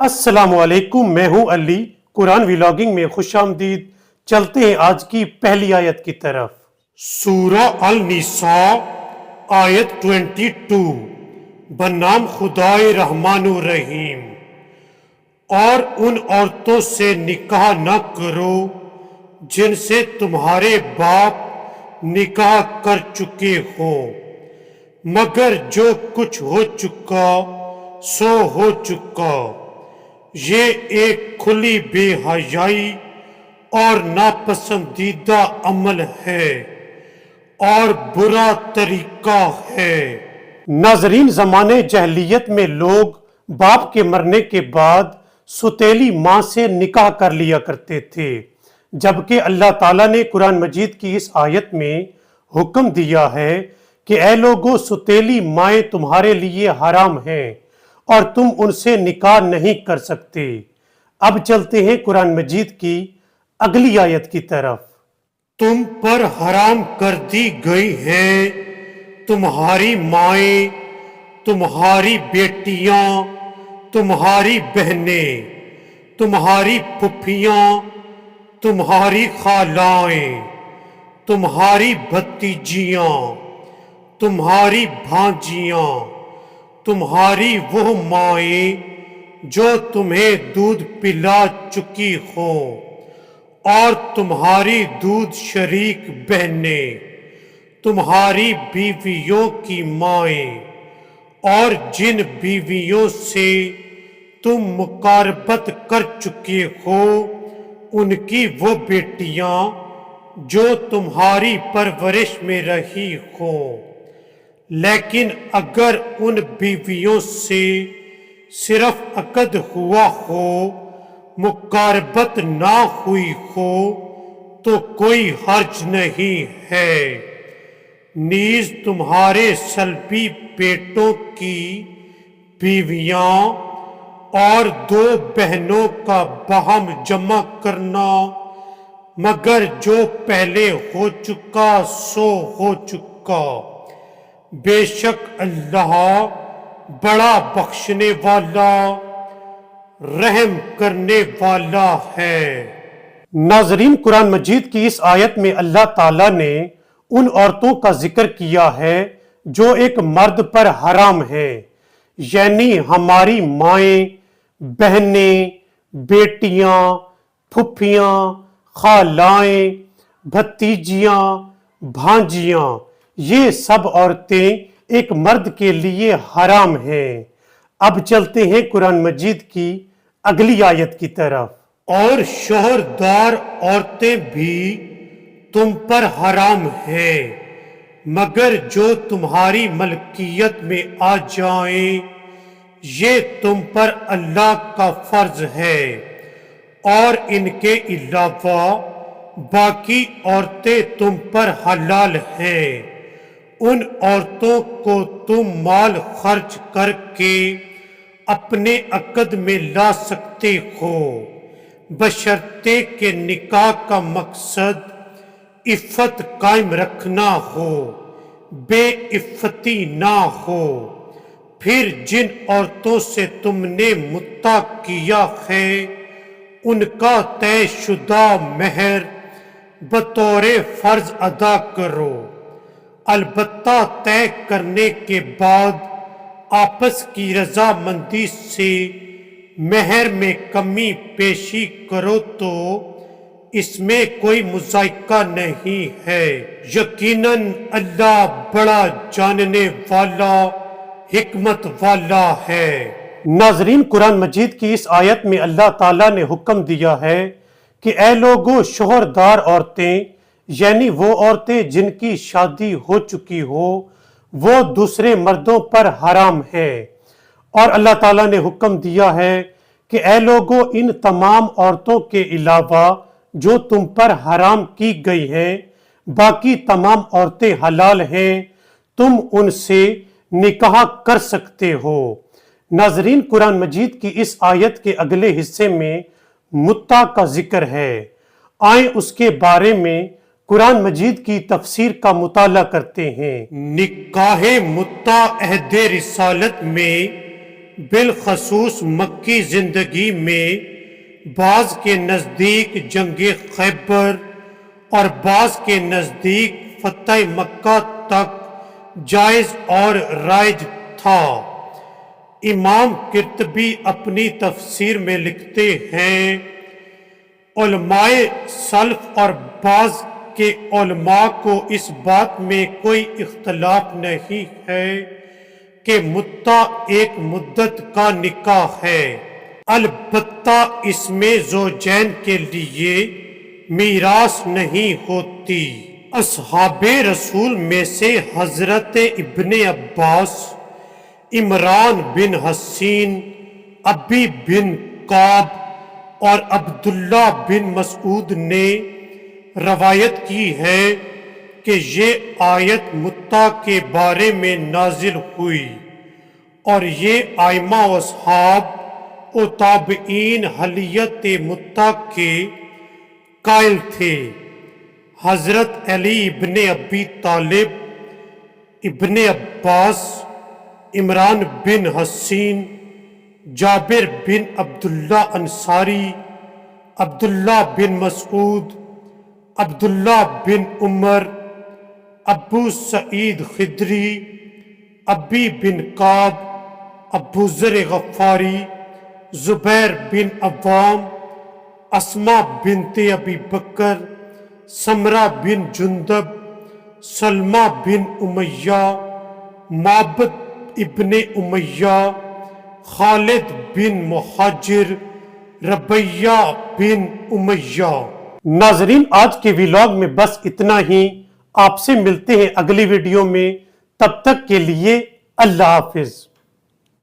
السلام علیکم، میں ہوں علی۔ قرآن ویلاگنگ میں خوش آمدید۔ چلتے ہیں آج کی پہلی آیت کی طرف۔ سورہ النساء آیت 22۔ بنام خدائے رحمان الرحیم۔ اور ان عورتوں سے نکاح نہ کرو جن سے تمہارے باپ نکاح کر چکے ہو، مگر جو کچھ ہو چکا سو ہو چکا۔ یہ ایک کھلی بے حیائی اور ناپسندیدہ عمل ہے اور برا طریقہ ہے۔ ناظرین، زمانے جاہلیت میں لوگ باپ کے مرنے کے بعد ستیلی ماں سے نکاح کر لیا کرتے تھے، جبکہ اللہ تعالیٰ نے قرآن مجید کی اس آیت میں حکم دیا ہے کہ اے لوگو، ستیلی مائیں تمہارے لیے حرام ہیں اور تم ان سے نکاح نہیں کر سکتے۔ اب چلتے ہیں قرآن مجید کی اگلی آیت کی طرف۔ تم پر حرام کر دی گئی ہیں تمہاری مائیں، تمہاری بیٹیاں، تمہاری بہنیں، تمہاری پھپھیاں، تمہاری خالائیں، تمہاری بھتیجیاں، تمہاری بھانجیاں، تمہاری وہ مائیں جو تمہیں دودھ پلا چکی ہوں، اور تمہاری دودھ شریک بہنیں، تمہاری بیویوں کی مائیں، اور جن بیویوں سے تم مقاربت کر چکے ہو ان کی وہ بیٹیاں جو تمہاری پرورش میں رہی ہوں۔ لیکن اگر ان بیویوں سے صرف عقد ہوا ہو، مقاربت نہ ہوئی ہو، تو کوئی حرج نہیں ہے۔ نیز تمہارے صلبی بیٹوں کی بیویاں اور دو بہنوں کا باہم جمع کرنا، مگر جو پہلے ہو چکا سو ہو چکا۔ بے شک اللہ بڑا بخشنے والا، رحم کرنے والا ہے۔ ناظرین، قرآن مجید کی اس آیت میں اللہ تعالیٰ نے ان عورتوں کا ذکر کیا ہے جو ایک مرد پر حرام ہیں، یعنی ہماری مائیں، بہنیں، بیٹیاں، پھپھیاں، خالائیں، بھتیجیاں، بھانجیاں، یہ سب عورتیں ایک مرد کے لیے حرام ہیں۔ اب چلتے ہیں قرآن مجید کی اگلی آیت کی طرف۔ اور شوہردار عورتیں بھی تم پر حرام ہیں، مگر جو تمہاری ملکیت میں آ جائیں، یہ تم پر اللہ کا فرض ہے۔ اور ان کے علاوہ باقی عورتیں تم پر حلال ہیں۔ ان عورتوں کو تم مال خرچ کر کے اپنے عقد میں لا سکتے ہو، بشرطے کہ نکاح کا مقصد عفت قائم رکھنا ہو، بے عفتی نہ ہو۔ پھر جن عورتوں سے تم نے متع کیا ہے ان کا طے شدہ مہر بطور فرض ادا کرو، البتہ طے کرنے کے بعد آپس کی رضامندی سے مہر میں کمی بیشی کرو تو اس میں کوئی مذائقہ نہیں ہے۔ یقیناً اللہ بڑا جاننے والا، حکمت والا ہے۔ ناظرین، قرآن مجید کی اس آیت میں اللہ تعالیٰ نے حکم دیا ہے کہ اے لوگو، شوہردار عورتیں یعنی وہ عورتیں جن کی شادی ہو چکی ہو، وہ دوسرے مردوں پر حرام ہیں۔ اور اللہ تعالیٰ نے حکم دیا ہے کہ اے لوگو، ان تمام عورتوں کے علاوہ جو تم پر حرام کی گئی ہیں، باقی تمام عورتیں حلال ہیں، تم ان سے نکاح کر سکتے ہو۔ ناظرین، قرآن مجید کی اس آیت کے اگلے حصے میں متع کا ذکر ہے۔ آئیں اس کے بارے میں قرآن مجید کی تفسیر کا مطالعہ کرتے ہیں۔ نکاح متع عہد رسالت میں بالخصوص مکی زندگی میں بعض کے نزدیک جنگ خیبر اور بعض کے نزدیک فتح مکہ تک جائز اور رائج تھا۔ امام قرطبی اپنی تفسیر میں لکھتے ہیں، علماء سلف اور بعض کے علماء کو اس بات میں کوئی اختلاف نہیں ہے کہ متع ایک مدت کا نکاح ہے، البتہ اس میں زوجین کے لیے میراث نہیں ہوتی۔ اصحاب رسول میں سے حضرت ابن عباس، عمران بن حسین، ابی بن کعب اور عبداللہ بن مسعود نے روایت کی ہے کہ یہ آیت متع کے بارے میں نازل ہوئی اور یہ ائمہ و اصحاب و تابعین حلیت متع کے قائل تھے۔ حضرت علی ابن ابی طالب، ابن عباس، عمران بن حسین، جابر بن عبداللہ انصاری، عبداللہ بن مسعود، عبداللہ بن عمر، ابو سعید خدری، ابی بن کعب، ابو ذر غفاری، زبیر بن عوام، اسماء بنت ابی بکر، سمرہ بن جندب، سلمہ بن امیہ، معبد ابن امیہ، خالد بن مہاجر، ربیہ بن امیہ۔ ناظرین، آج کے ویلاگ میں بس اتنا ہی۔ آپ سے ملتے ہیں اگلی ویڈیو میں، تب تک کے لیے اللہ حافظ۔